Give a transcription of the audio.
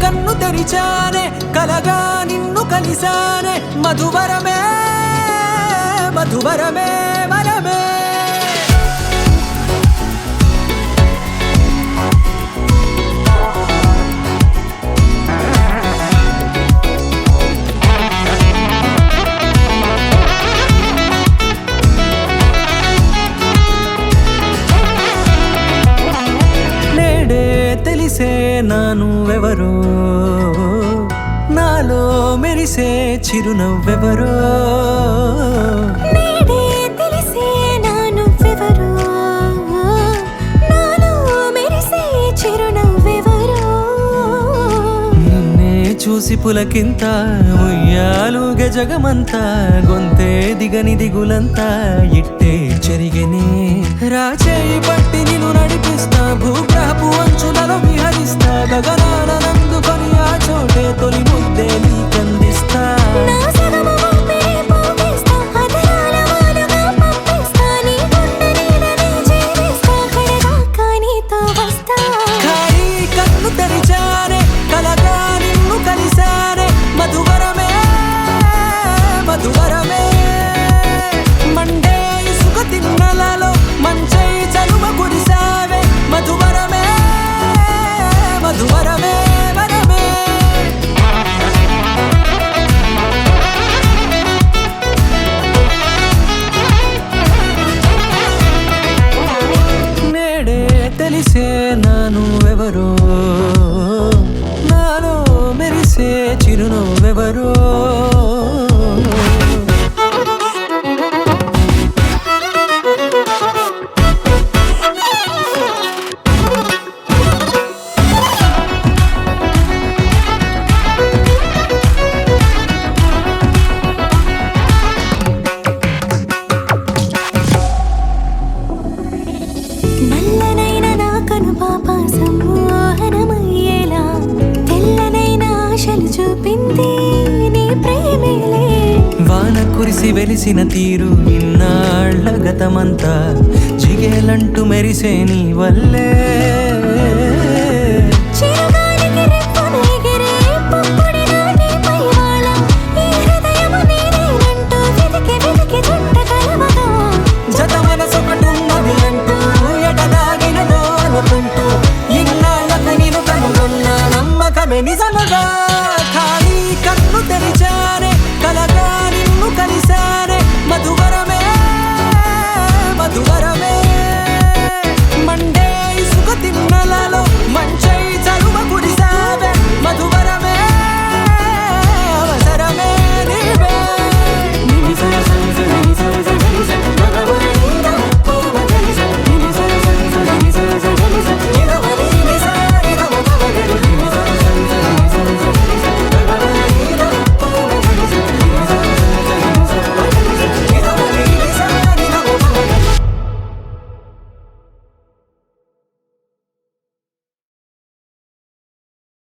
కన్ను తెరిచానే కలగా నిన్ను కలిసానే మధువరమే మధువరమే వరమే తెలిసే నానువెవరో నాలో మెరిసే చిరునవ్వెవరో నేడే తెలిసే నానువెవరో నాలో మెరిసే చిరునవ్వెవరో నిన్నే చూసి పులకింత ఉయ్యాలుగే జగమంతా గొంతే దిగని దిగులంతా ఇట్టే చెరిగెనే రాచేయి పట్టి నిన్ను నడిపిస్తా భూగ్రహపు అంచులలో విహరిస్తా గగనాన నందుకొని ఆ చోటే తొలి ముద్దే నీకందిస్తా నా సగము ఊపిరి పోగిస్తా అదరాల వాలుగా పంపిస్తా నీ గుండె నీడనే జీవిస్తా కడదాకా నీతో వస్తా ఖాళీ కన్ను తెరిచానే కలగా నిన్ను కలిసానే మధువరమే మధువరమే మండే ఇసుక తిన్నలలో మంచై చలువ కురిసావే మధువరమే మధువరమే వరమే నేడే తెలిసే నానువెవరో నాలో మెరిసే చిరునవ్వెవరో నల్లనైన నా కనుపాప సమ్మోహనమయ్యేలా తెల్లనైన ఆశలు చూపింది నీ ప్రేమేలే వాన కురిసి వెలిసిన తీరు ఇన్నాళ్ల గతమంతా జిగేలంటూ మెరిసే నీ వల్లే